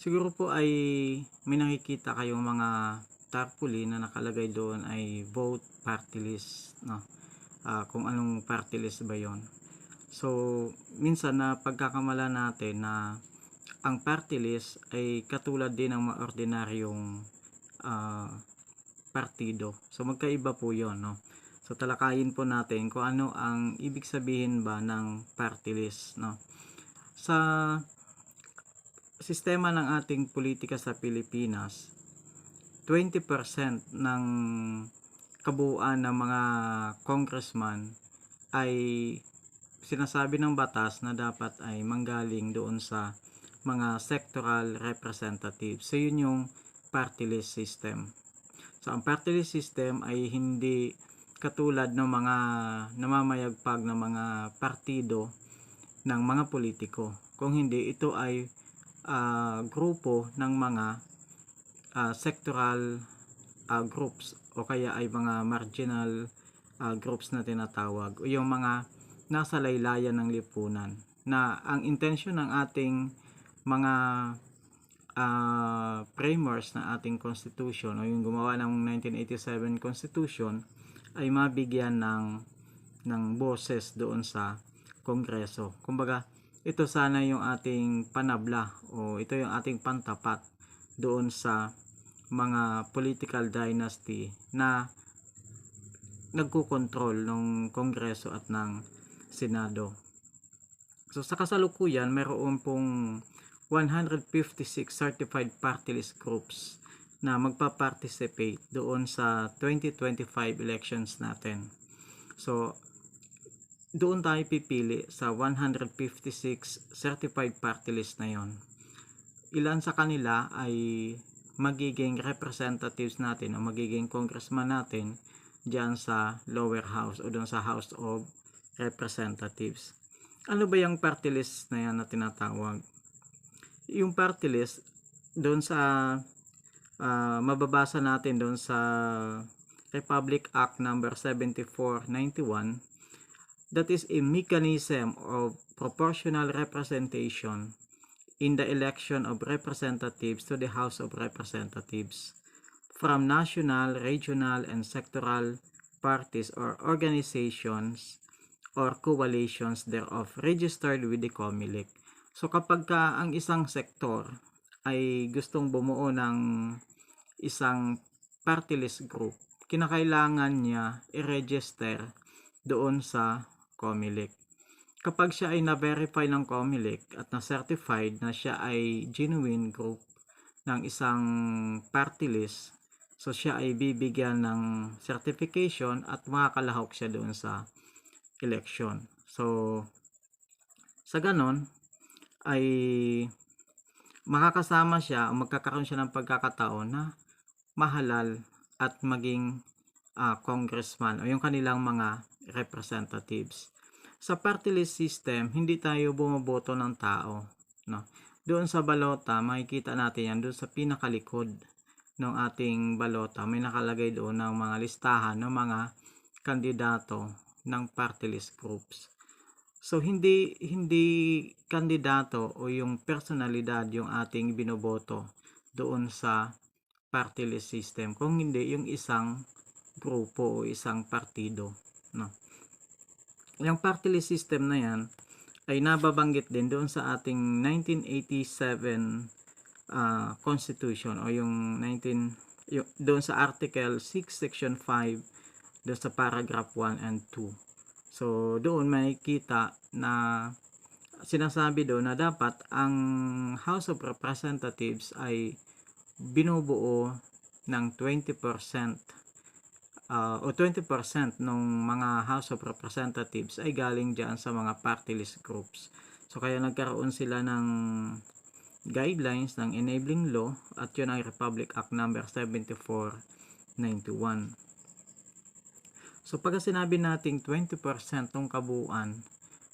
Siguro po ay may nakikita kayong mga tarpaulin na nakalagay doon ay vote party list, 'no? Kung anong party list ba 'yon. So, minsan napagkakamalan natin na ang party list ay katulad din ng mga ordinaryong, ah, partido. So, magkaiba po 'yon, 'no? So, talakayin po natin kung ano ang ibig sabihin ba ng party list, 'no? Sa sistema ng ating politika sa Pilipinas, 20% ng kabuuan ng mga congressman ay sinasabi ng batas na dapat ay manggaling doon sa mga sectoral representatives. So, yun yung party list system. So, ang party list system ay hindi katulad ng mga namamayagpag na mga partido ng mga politiko. Kung hindi, ito ay grupo ng mga sectoral groups o kaya ay mga marginal groups na tinatawag o yung mga nasa laylayan ng lipunan na ang intensyon ng ating mga framers na ating constitution o yung gumawa ng 1987 constitution ay mabigyan ng boses doon sa kongreso. Kumbaga, ito sana yung ating panabla o ito yung ating pantapat doon sa mga political dynasty na nagkukontrol ng kongreso at ng senado. So sa kasalukuyan, mayroon pong 156 certified party list groups na magpa-participate doon sa 2025 elections natin. So doon tayo pipili sa 156 certified party list na yon. Ilan sa kanila ay magiging representatives natin o magiging congressman natin diyan sa lower house o doon sa House of Representatives. Ano ba yung party list na yan na tinatawag? Yung party list doon sa mababasa natin doon sa Republic Act number 7491, that is a mechanism of proportional representation in the election of representatives to the House of Representatives from national, regional, and sectoral parties or organizations or coalitions thereof registered with the COMELEC. So kapag ang isang sektor ay gustong bumuo ng isang party list group, kinakailangan niya i-register doon sa COMELEC. Kapag siya ay na-verify ng COMELEC at na-certified na siya ay genuine group ng isang party list, so siya ay bibigyan ng certification at makakalahok siya doon sa election. So, sa ganon, ay makakasama siya o magkakaroon siya ng pagkakataon na mahalal at maging congressman o yung kanilang mga representatives. Sa party list system, hindi tayo bumoboto ng tao, no? Doon sa balota, makikita natin yan doon sa pinakalikod ng ating balota. May nakalagay doon ng mga listahan ng mga kandidato ng party list groups. So hindi kandidato o yung personalidad yung ating binoboto doon sa party list system, kung hindi yung isang grupo o isang partido, no? Yung party list system na yan ay nababanggit din doon sa ating 1987 Constitution o yung doon sa Article 6 Section 5 doon sa paragraph 1 and 2. So doon makikita na sinasabi doon na dapat ang House of Representatives ay binubuo ng 20% o 20% ng mga House of Representatives ay galing dyan sa mga party list groups. So kaya nagkaroon sila ng guidelines ng enabling law at yun ay Republic Act number 7491. So pag sinabi nating 20% ng kabuuan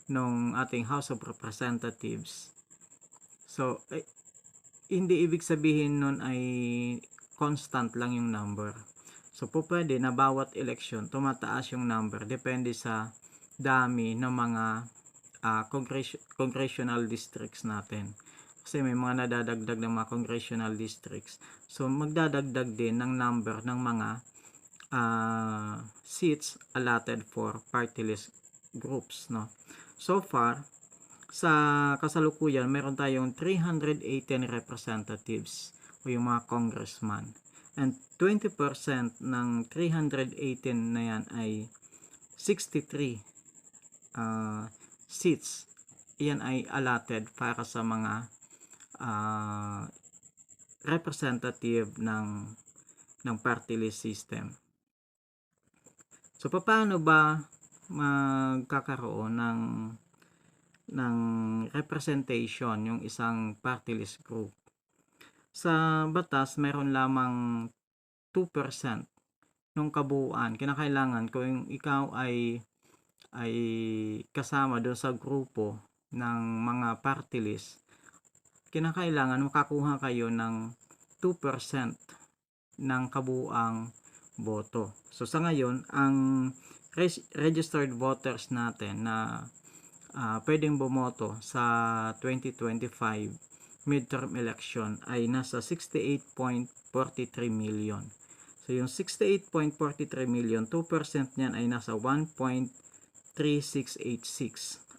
ng ating House of Representatives, so hindi ibig sabihin nun ay constant lang yung number. So po pwede na bawat election tumataas yung number depende sa dami ng mga congressional districts natin. Kasi may mga nadadagdag ng mga congressional districts. So magdadagdag din ng number ng mga seats allotted for party list groups, no. So far, sa kasalukuyan meron tayong 318 representatives o yung mga congressman, and 20% ng 318 na yan ay 63 seats. Yan ay allotted para sa mga representative ng party list system. So paano ba magkakaroon ng representation yung isang party list group? Sa batas meron lamang 2% ng kabuuan. Kinakailangan kung ikaw ay kasama doon sa grupo ng mga party list, kinakailangan makakuha kayo ng 2% ng kabuuang boto. So sa ngayon, ang registered voters natin na pwedeng bumoto sa 2025 midterm election ay nasa 68.43 million. So yung 68.43 million, 2% niyan ay nasa 1.3686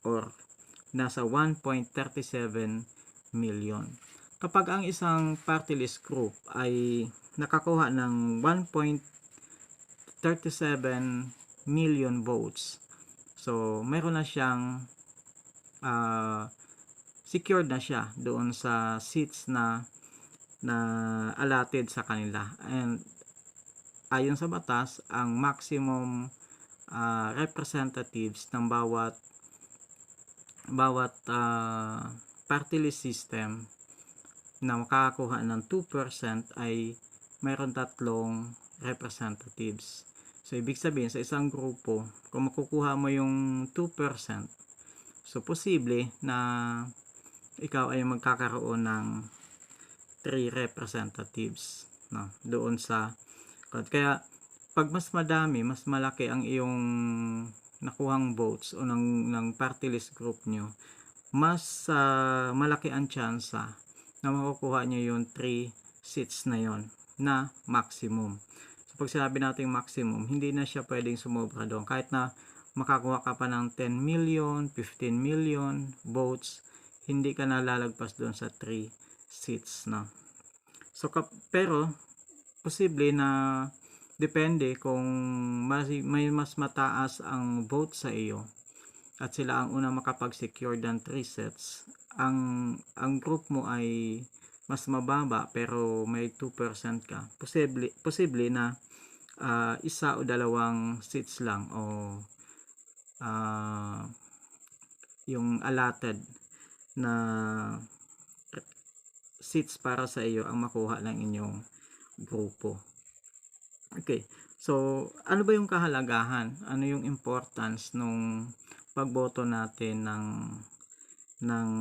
or nasa 1.37 million. Kapag ang isang party list group ay nakakuha ng 1.37 million votes, so meron na siyang secured na siya doon sa seats na allotted sa kanila. And ayon sa batas, ang maximum representatives ng bawat party list system na makakakuha ng 2% ay mayroon 3 representatives. So ibig sabihin sa isang grupo, kung makukuha mo yung 2%, so posible na ikaw ay magkakaroon ng 3 representatives, no, doon sa kaya pag mas madami, mas malaki ang iyong nakuhang votes o ng party list group nyo, mas malaki ang tsansa na makukuha nyo yung 3 seats na yon na maximum. So pag sinabi natin maximum, hindi na siya pwedeng sumobra doon. Kahit na makakuha ka pa ng 10 million, 15 million votes, hindi ka nalalagpas doon sa 3 seats, no. So pero posible na depende kung may mas mataas ang vote sa iyo at sila ang unang makapag-secure ng 3 sets, ang group mo ay mas mababa pero may 2% ka, posible na isa o dalawang seats lang o yung allotted na seats para sa iyo ang makuha ng inyong grupo. Okay, so ano ba yung kahalagahan? Ano yung importance nung pagboto natin ng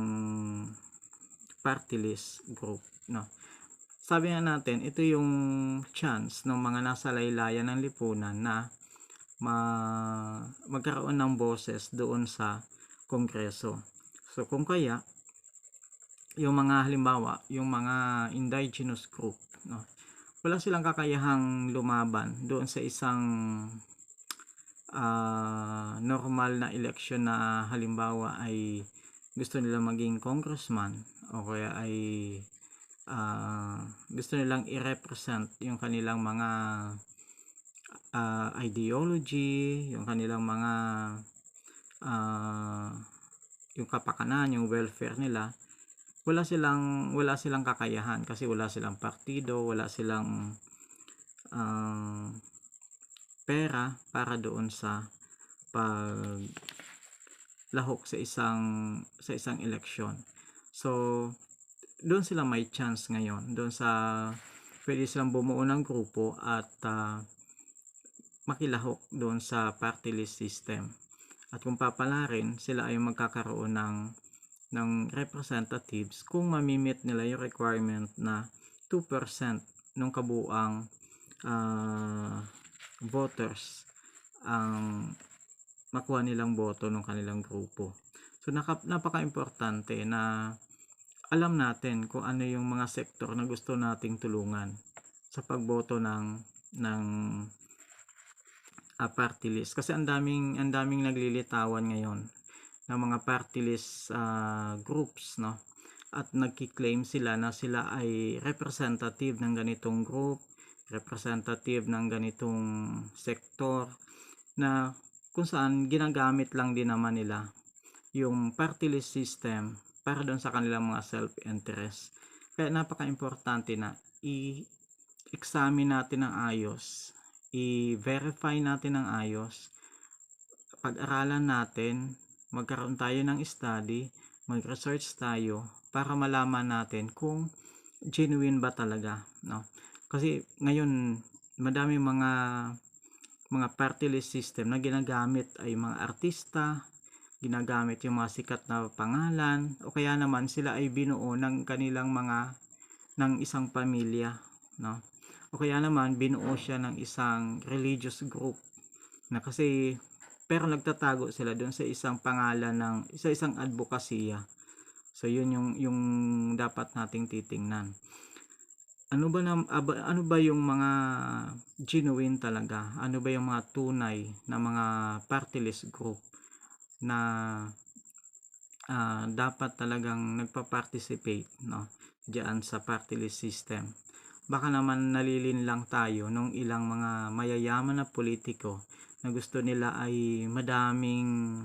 party list group, no? Sabi nga natin, ito yung chance ng mga nasa laylayan ng lipunan na magkaroon ng boses doon sa Kongreso. So kung kaya yung mga halimbawa, yung mga indigenous group, no, wala silang kakayahang lumaban doon sa isang normal na election na halimbawa ay gusto nila maging congressman o kaya ay gusto nilang i-represent yung kanilang mga ideology, yung kanilang mga yung kapakanan, yung welfare nila. Wala silang kakayahan kasi wala silang partido, wala silang pera para doon sa paglahok sa isang eleksyon. So doon sila may chance ngayon, doon sa pwede silang bumuo ng grupo at makilahok doon sa party list system. At kung papalarin, sila ay magkakaroon ng representatives kung mamimit nila yung requirement na 2% ng kabuang voters ang makuha nilang boto ng kanilang grupo. So napaka-importante na alam natin kung ano yung mga sektor na gusto nating tulungan sa pagboto ng party list. Kasi ang daming naglilitawan ngayon ng mga party list groups, no? At nagki-claim sila na sila ay representative ng ganitong group, representative ng ganitong sektor, na kung saan ginagamit lang din naman nila yung party list system para doon sa kanilang mga self-interest. Kaya napaka-importante na i-examine natin ng ayos, i-verify natin ng ayos, pag-aralan natin, magkaroon tayo ng study, mag-research tayo para malaman natin kung genuine ba talaga, no? Kasi ngayon madami mga party list system na ginagamit ay mga artista, ginagamit yung mga sikat na pangalan, o kaya naman sila ay binuo ng kanilang ng isang pamilya, no? O kaya naman binuo siya ng isang religious group na kasi pero nagtatago sila doon sa isang pangalan ng isang advokasya. So yun yung dapat nating titingnan. Ano ba yung mga genuine talaga? Ano ba yung mga tunay na mga party list group na dapat talagang nagpa-participate, no, diyan sa party list system? Baka naman nalilin lang tayo nung ilang mga mayayaman na politiko na gusto nila ay madaming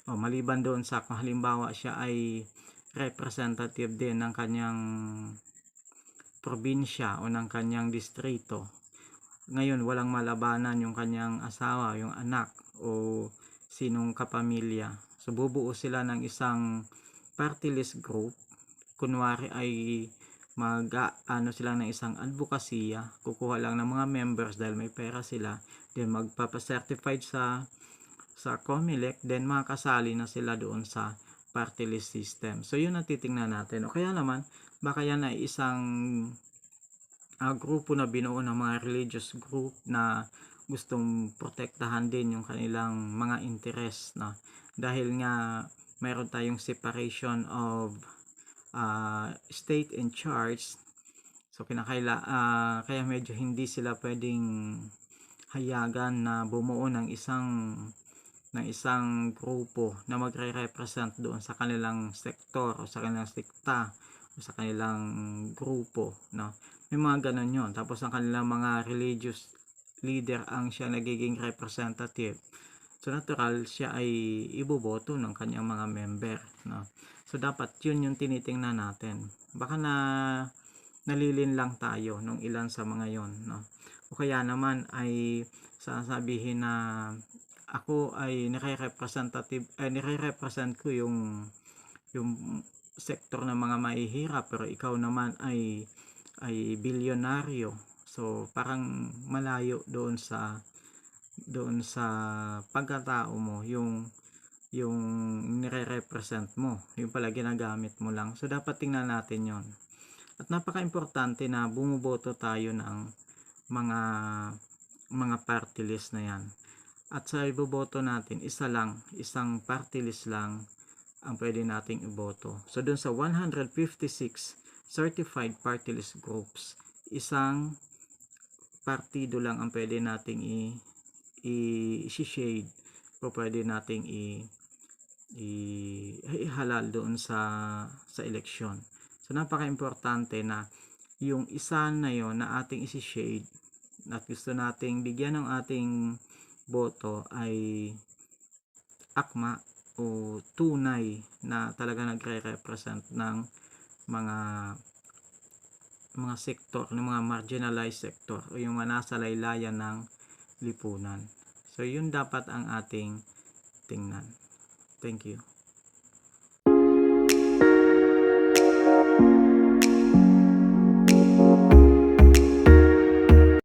maliban doon sa kung halimbawa siya ay representative din ng kanyang probinsya o ng kanyang distrito. Ngayon walang malabanan yung kanyang asawa, yung anak o sinong kapamilya. So bubuo sila ng isang party list group. Kunwari ay ano sila ng isang advokasya, kukuha lang ng mga members dahil may pera sila, then magpapa-certified sa COMELEC, then makakasali na sila doon sa party list system. So yun ang titingnan natin. O kaya naman baka yan ay isang grupo na binuo ng mga religious group na gustong protektahan din yung kanilang mga interest, na dahil nga mayroon tayong separation of state and church. So kaya medyo hindi sila pwedeng hayagan na bumuo ng isang grupo na magre-represent doon sa kanilang sektor o sa kanilang sekta o sa kanilang grupo, no? May mga ganun yun. Tapos ang kanilang mga religious leader ang siya nagiging representative. So natural siya ay iboboto ng kanyang mga member, no? So dapat yun yung tinitingnan natin. Baka nalilin lang tayo nung ilan sa mga yon, no? O kaya naman ay sasabihin na ako ay nire-represent ko yung sektor ng mga mahihirap, pero ikaw naman ay bilyonaryo. So parang malayo doon sa pagkatao mo yung nire-represent mo, yung pala ginagamit mo lang. So dapat tingnan natin yon. At napaka-importante na bumuboto tayo ng mga party list na yan. At sa iboboto natin, isang party list lang ang pwede nating iboto. So dun sa 156 certified party list groups, isang partido lang ang pwede nating i-shade o pwede nating ihalal doon sa eleksyon. So napaka-importante na yung isa na yon na ating isi-shade at gusto nating bigyan ng ating boto ay akma o tunay na talaga nagre-represent ng mga sektor, ng mga marginalized sector o yung mga nasa laylayan ng lipunan. So yun dapat ang ating tingnan. Thank you.